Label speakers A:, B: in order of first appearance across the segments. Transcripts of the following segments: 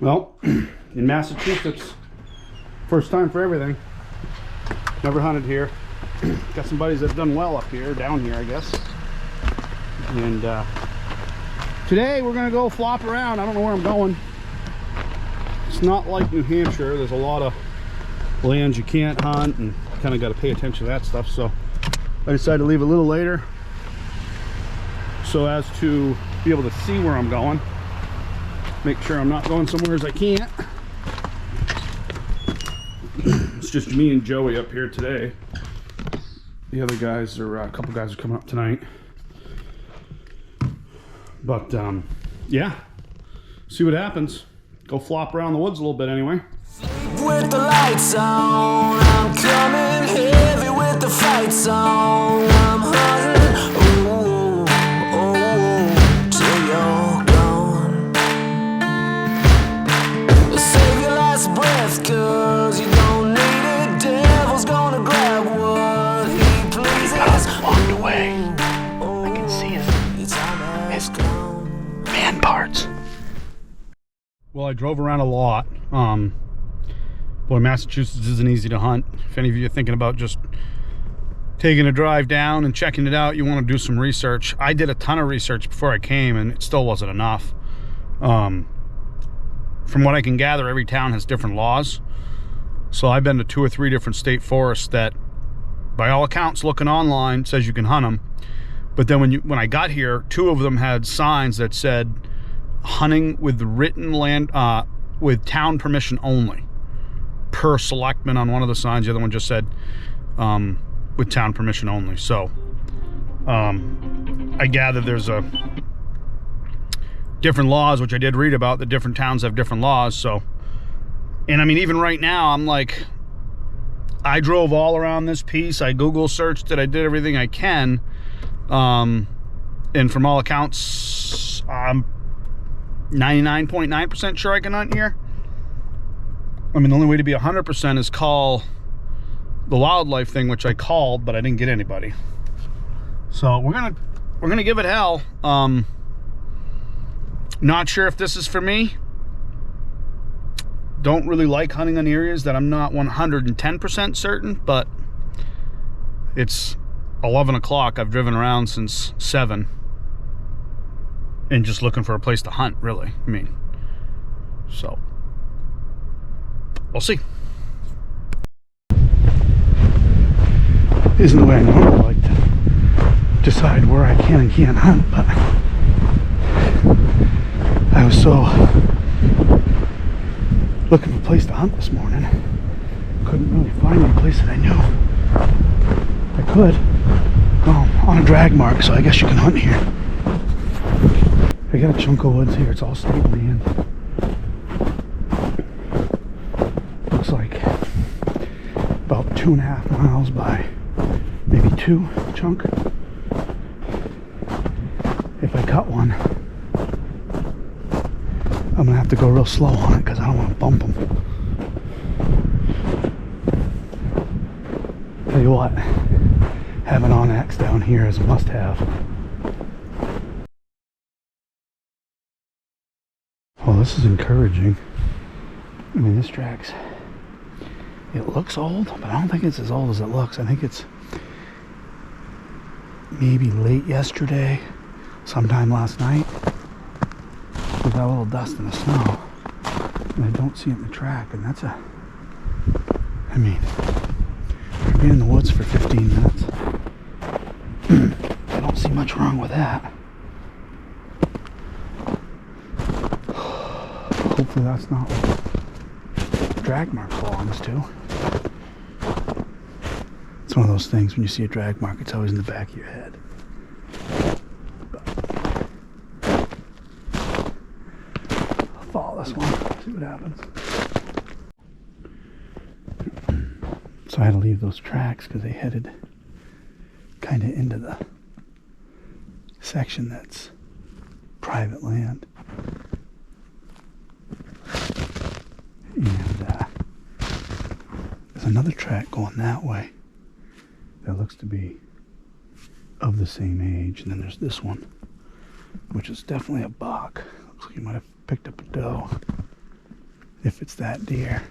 A: Well, in Massachusetts, first time for everything. Never hunted here. Got some buddies that have done well up here, down here, I guess. And today we're gonna go flop around. I don't know where I'm going. It's not like New Hampshire. There's a lot of lands you can't hunt, and kind of got to pay attention to that stuff. So I decided to leave a little later, so as to be able to see where I'm going. Make sure I'm not going somewhere as I can't. It's just me and Joey up here today. The other guys are, a couple guys are coming up tonight. But yeah, see what happens. Go flop around the woods a little bit anyway.
B: With the lights on, I'm coming heavy with the fights on. I'm hunting, oh, oh, till you're gone. Save your last breath, cause you don't need it. Devil's gonna grab what he pleases.
A: He walked away. I can see his man parts. Well, I drove around a lot. Boy, Massachusetts isn't easy to hunt. If any of you are thinking about just taking a drive down and checking it out, you want to do some research. I did a ton of research before I came, and it still wasn't enough. From what I can gather, every town has different laws. So I've been to 2 or 3 different state forests that, by all accounts, looking online, says you can hunt them. But then when I got here, 2 of them had signs that said hunting with written land, with town permission only. Per selectman on one of the signs, the other one just said with town permission only. So I gather there's a different laws, which I did read about. The different towns have different laws. So, and I mean, even right now, I'm like, I drove all around this piece. I Google searched it. I did everything I can, and from all accounts, I'm 99.9% sure I can hunt here. I mean, the only way to be 100% is call the wildlife thing, which I called, but I didn't get anybody. So we're gonna give it hell. Not sure if this is for me. Don't really like hunting in areas that I'm not 110% certain, but it's 11 o'clock. I've driven around since 7 and just looking for a place to hunt, really. I mean, so we'll see. Isn't the way I normally like to decide where I can and can't hunt, but I was so looking for a place to hunt this morning. Couldn't really find any place that I knew I could. Well, on a drag mark, so I guess you can hunt here. I got a chunk of woods here. It's all state land. Looks like about 2.5 miles by maybe 2 chunk. If I cut one, I'm gonna have to go real slow on it because I don't want to bump them. Tell you what, having on-X down here is a must-have. Well, this is encouraging. I mean, this tracks, it looks old, but I don't think it's as old as it looks. I think it's maybe late yesterday, sometime last night. We got a little dust in the snow, and I don't see it in the track, and that's I mean, we've been in the woods for 15 minutes. I don't see much wrong with that. Hopefully that's not what the drag mark belongs to. It's one of those things, when you see a drag mark, it's always in the back of your head. I'll follow this one, see what happens. So I had to leave those tracks because they headed kind of into the section that's private land. And there's another track going that way that looks to be of the same age, and then there's this one, which is definitely a buck. Looks like he might have picked up a doe. if it's that deer.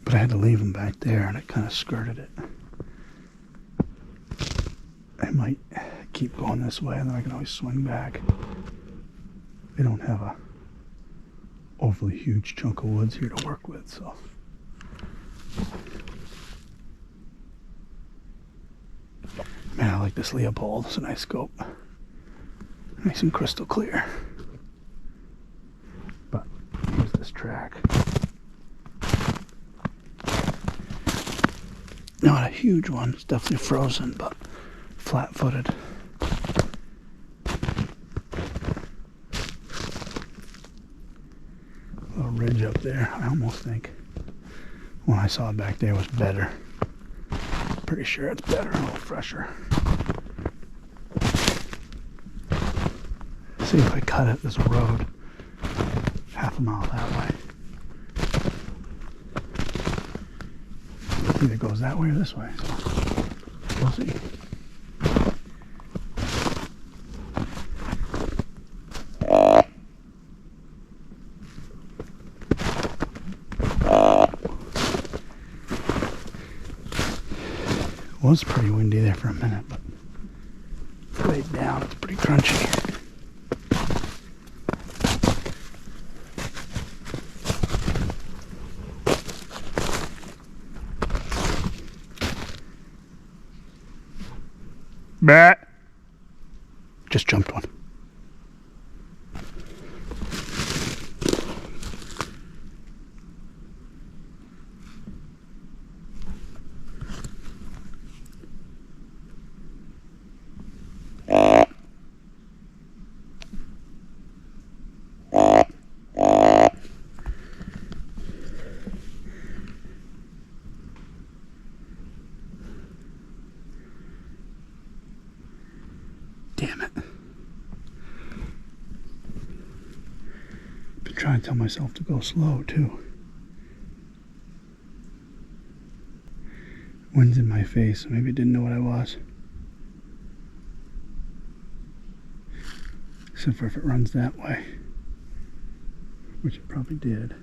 A: But I had to leave him back there, and I kind of skirted it. I might keep going this way, and then I can always swing back. They don't have a overly huge chunk of woods here to work with, so. Man, I like this Leopold. It's a nice scope. Nice and crystal clear. But here's this track. Not a huge one. It's definitely frozen, but flat-footed. Little ridge up there. I almost think when I saw it back there was better. Pretty sure it's better, a little fresher. See if I cut it. There's a road half a mile that way. Either it goes that way or this way, so we'll see. It was pretty windy there for a minute, but it's laid down. It's pretty crunchy. Bah. Just jumped one. Damn it. Been trying to tell myself to go slow too. Wind's in my face, so maybe I didn't know what I was. Except for if it runs that way, which it probably did.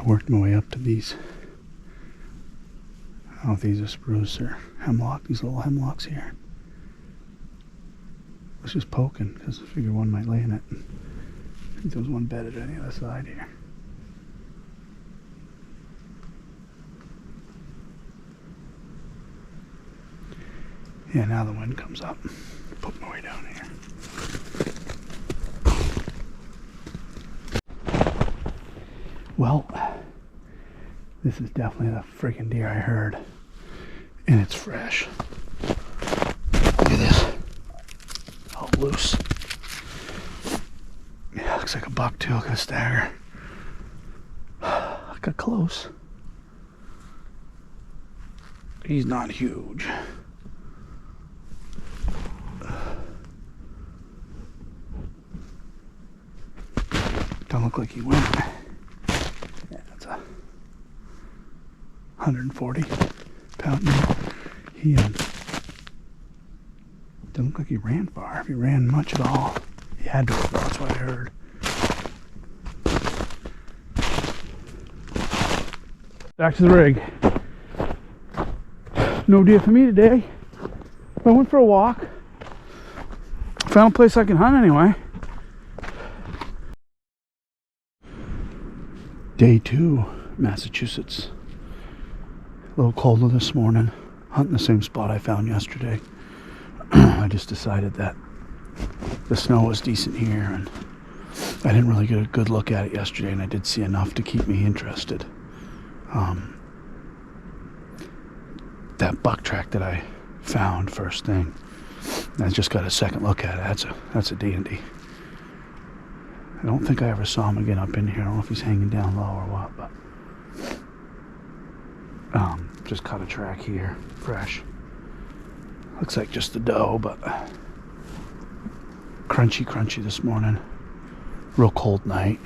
A: Worked my way up to these. I don't know if these are spruce or hemlock, these little hemlocks here. I was just poking because I figured one might lay in it. I think there was one bedded on the other side here. Yeah, now the wind comes up. Put my way down here. Well, this is definitely the freaking deer I heard, and it's fresh. Look at this, all loose. Yeah, looks like a buck too. Look at the stagger. I got close. He's not huge. Don't look like he went. 140 pound mule. He didn't look like he ran far. If he ran much at all, he had to have. That's what I heard. Back to the rig. No deer for me today. I went for a walk. Found a place I can hunt anyway. Day 2, Massachusetts. A little colder this morning. Hunting the same spot I found yesterday. I just decided that the snow was decent here, and I didn't really get a good look at it yesterday, and I did see enough to keep me interested. That buck track that I found first thing, I just got a second look at it. That's a D&D. I don't think I ever saw him again up in here. I don't know if he's hanging down low or what, but Just cut a track here, fresh. Looks like just the doe, but crunchy this morning. Real cold night,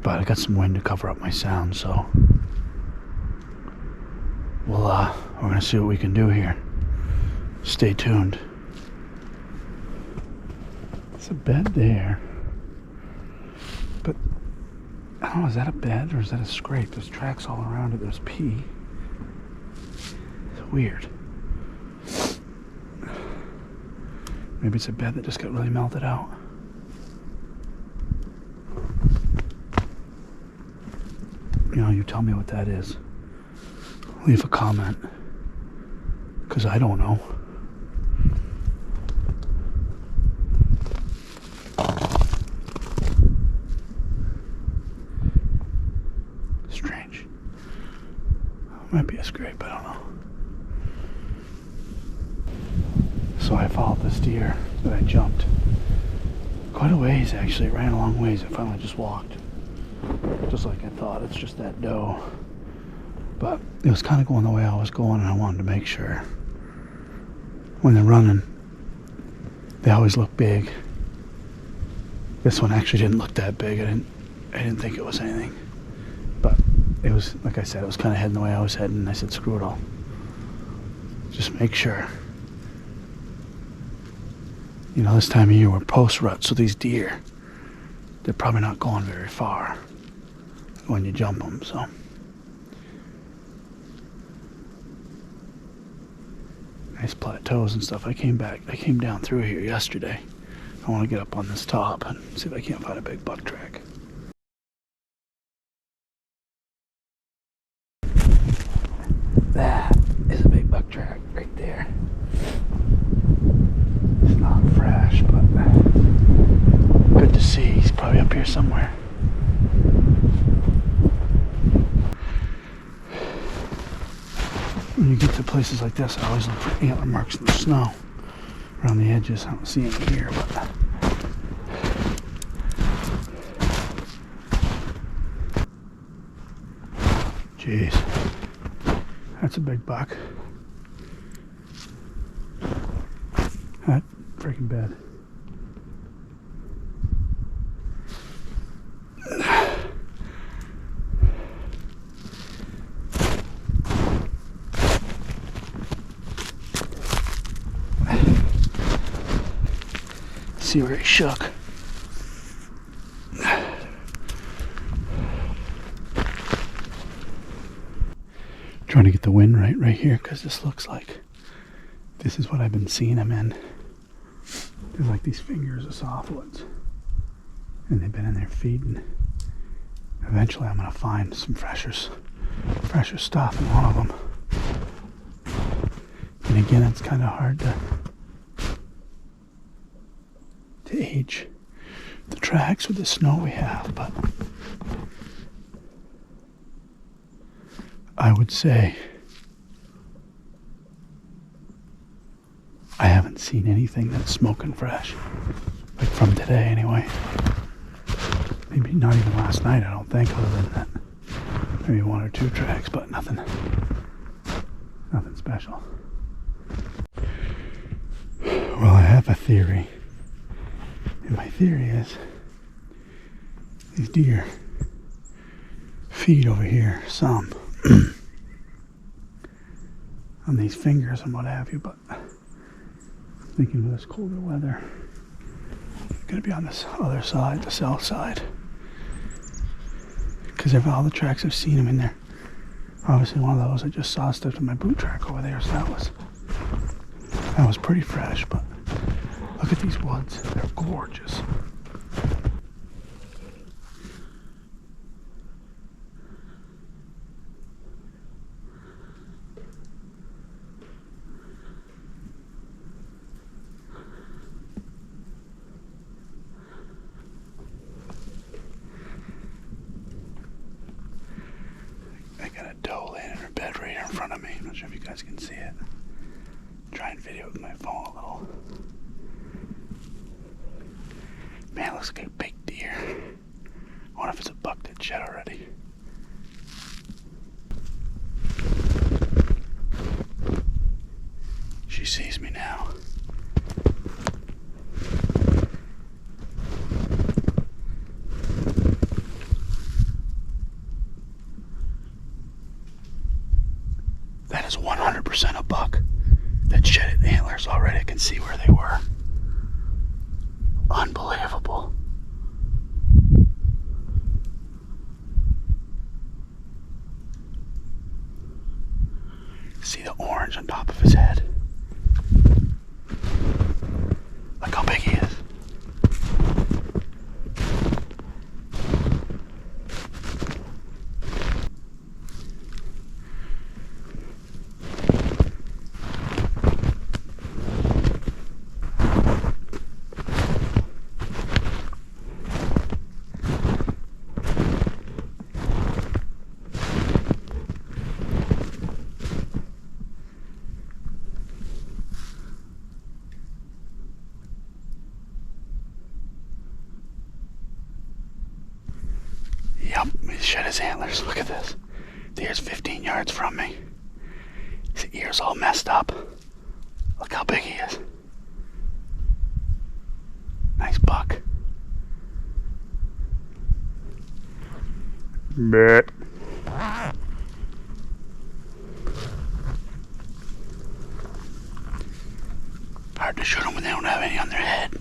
A: but I got some wind to cover up my sound, so we're gonna see what we can do here. Stay tuned. It's a bed there, but I don't know, is that a bed or is that a scrape? There's tracks all around it. There's pee. It's weird. Maybe it's a bed that just got really melted out. You know, you tell me what that is. Leave a comment, because I don't know. Strange. Might be a scrape, I don't know. So I followed this deer that I jumped quite a ways, actually. It ran a long ways. I finally just walked. Just like I thought, it's just that doe. But it was kind of going the way I was going, and I wanted to make sure. When they're running, they always look big. This one actually didn't look that big. I didn't think it was anything. But it was, like I said, it was kind of heading the way I was heading, and I said, screw it all. Just make sure. You know, this time of year we're post-rut, so these deer, they're probably not going very far when you jump them, so. Nice plateaus and stuff. I came down through here yesterday. I want to get up on this top and see if I can't find a big buck track. That is a big buck track right there. It's not fresh, but good to see. He's probably up here somewhere. When you get to places like this, I always look for antler marks in the snow around the edges. I don't see any here, but jeez, that's a big buck. That freaking bed. See where he shook. Trying to get the wind right here, because this looks like this is what I've been seeing him in. There's like these fingers of softwoods, and they've been in there feeding. Eventually I'm gonna find some fresher stuff in one of them. And again, it's kind of hard to age the tracks with the snow we have, but I would say I haven't seen anything that's smoking fresh, like from today anyway. Maybe not even last night, I don't think, other than that. Maybe one or two tracks, but nothing special. Well, I have a theory. And my theory is these deer feed over here some on these fingers and what have you, but thinking with this colder weather, it's going to be on this other side, the south side, because all the tracks I've seen them in there. Obviously one of those I just saw stuff in my boot track over there, so that was pretty fresh, but look at these woods, they're gorgeous. I got a doe laying in her bed right here in front of me. I'm not sure if you guys can see it. Try and video with my phone a little. Man, it looks like a big deer. I wonder if it's a buck that shed already. That is 100% a buck that shedded antlers already. I can see where they were. Unbelievable. See the orange on top of his head. Look how big he is. Yep, he shed his antlers. Look at this. The deer's 15 yards from me. His ear's all messed up. Look how big he is. Nice buck. Bleh. Hard to shoot them when they don't have any on their head.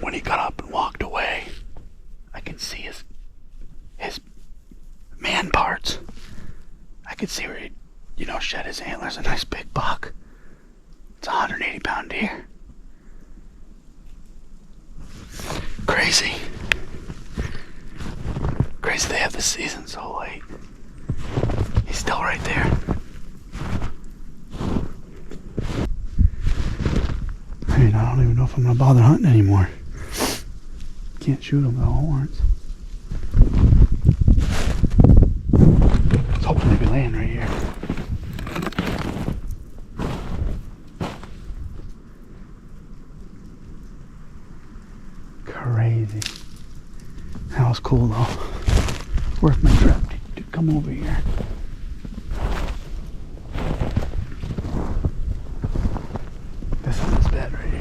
A: When he got up and walked away, I can see his man parts. I could see where he, shed his antlers. A nice big buck. It's a 180-pound deer. Crazy. Crazy they have this season so late. He's still right there. I mean, I don't even know if I'm gonna bother hunting anymore. Can't shoot him without horns. I was hoping they'd be laying right here. Crazy. That was cool though. Worth my trip to come over here. This is his bed right here.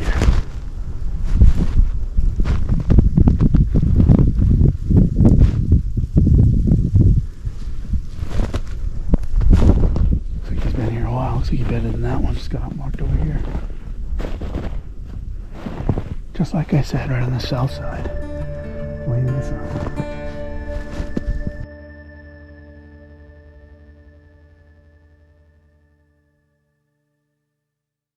A: Looks like he's been here a while. Looks like he's better than that one. Just got marked over here. Just like I said, right on the south side. Williams of